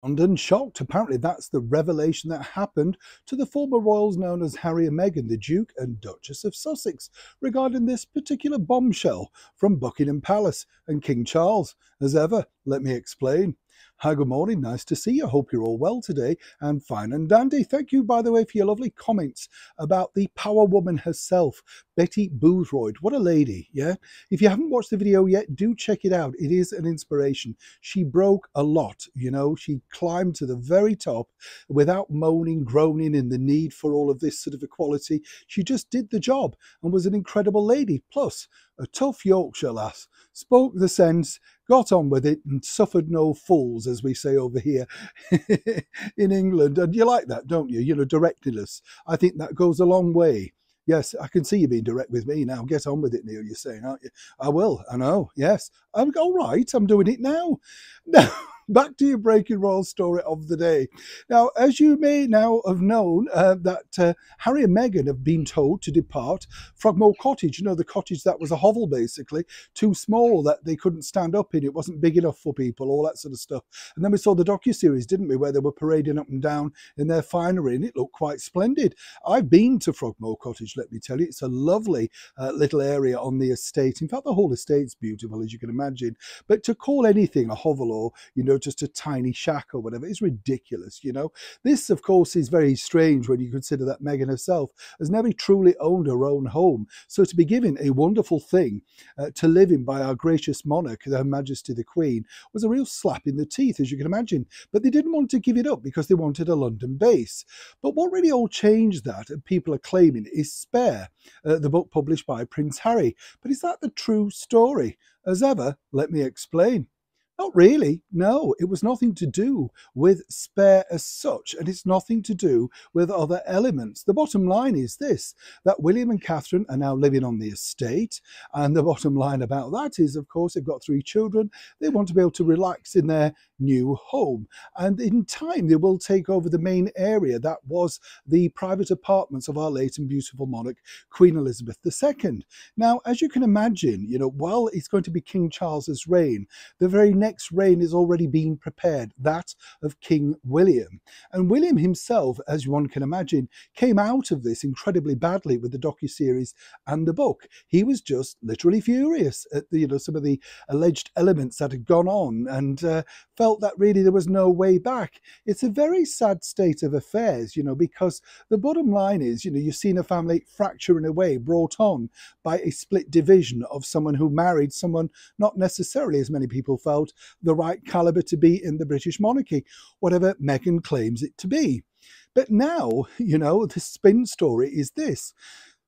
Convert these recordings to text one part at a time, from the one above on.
London shocked. Apparently, that's the revelation that happened to the former royals known as Harry and Meghan, the Duke and Duchess of Sussex, regarding this particular bombshell from Buckingham Palace and King Charles. As ever, let me explain. Hi, good morning. Nice to see you. Hope you're all well today and fine and dandy. Thank you, by the way, for your lovely comments about the power woman herself, Betty Boothroyd. What a lady, yeah? If you haven't watched the video yet, do check it out. It is an inspiration. She broke a lot, you know. She climbed to the very top without moaning, groaning in the need for all of this sort of equality. She just did the job and was an incredible lady. Plus, a tough Yorkshire lass, spoke the sense, got on with it and suffered no fools, as we say over here in England. And you like that, don't you? You know, directness. I think that goes a long way. Yes, I can see you being direct with me now. Get on with it, Neil, you're saying, aren't you? I will, I know, yes. I'm all right, I'm doing it now. Now, back to your breaking royal story of the day. Now, as you may now have known, that Harry and Meghan have been told to depart Frogmore Cottage. You know, the cottage that was a hovel, basically, too small that they couldn't stand up in. It wasn't big enough for people, all that sort of stuff. And then we saw the docuseries, didn't we, where they were parading up and down in their finery, and it looked quite splendid. I've been to Frogmore Cottage, let me tell you. It's a lovely little area on the estate. In fact, the whole estate's beautiful, as you can imagine. But to call anything a hovel or, you know, just a tiny shack or whatever is ridiculous, you know. This, of course, is very strange when you consider that Meghan herself has never truly owned her own home. So to be given a wonderful thing to live in by our gracious monarch, Her Majesty the Queen, was a real slap in the teeth, as you can imagine. But they didn't want to give it up because they wanted a London base. But what really all changed that, and people are claiming, is Spare, the book published by Prince Harry. But is that the true story? As ever, let me explain. Not really, no. It was nothing to do with Spare as such, and it's nothing to do with other elements. The bottom line is this, that William and Catherine are now living on the estate, and the bottom line about that is, of course, they've got 3 children. They want to be able to relax in their new home, and in time they will take over the main area that was the private apartments of our late and beautiful monarch, Queen Elizabeth II. Now, as you can imagine, you know, while it's going to be King Charles's reign, the very next reign is already being prepared, that of King William. And William himself, as one can imagine, came out of this incredibly badly with the docuseries and the book. He was just literally furious at the, you know, some of the alleged elements that had gone on, and felt that really there was no way back. It's a very sad state of affairs, you know, because the bottom line is, you know, you've seen a family fracturing away, brought on by a split division of someone who married someone not necessarily, as many people felt, the right caliber to be in the British monarchy, whatever Meghan claims it to be. But now, you know, the spin story is this,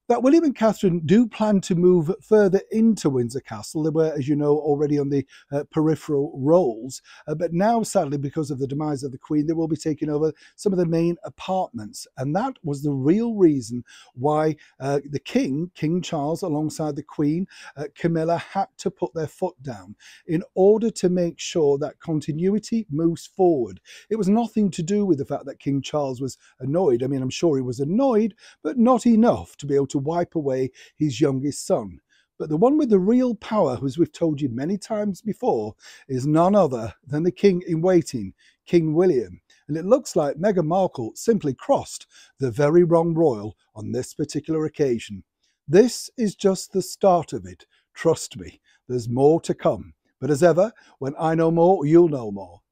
that William and Catherine do plan to move further into Windsor Castle. They were, as you know, already on the peripheral roles, but now, sadly, because of the demise of the Queen, they will be taking over some of the main apartments. And that was the real reason why the King Charles, alongside the Queen, Camilla, had to put their foot down in order to make sure that continuity moves forward. It was nothing to do with the fact that King Charles was annoyed. I mean, I'm sure he was annoyed, but not enough to be able to wipe away his youngest son. But the one with the real power, as we've told you many times before, is none other than the King in waiting, King William. And it looks like Meghan Markle simply crossed the very wrong royal on this particular occasion. This is just the start of it. Trust me, there's more to come. But as ever, when I know more, you'll know more.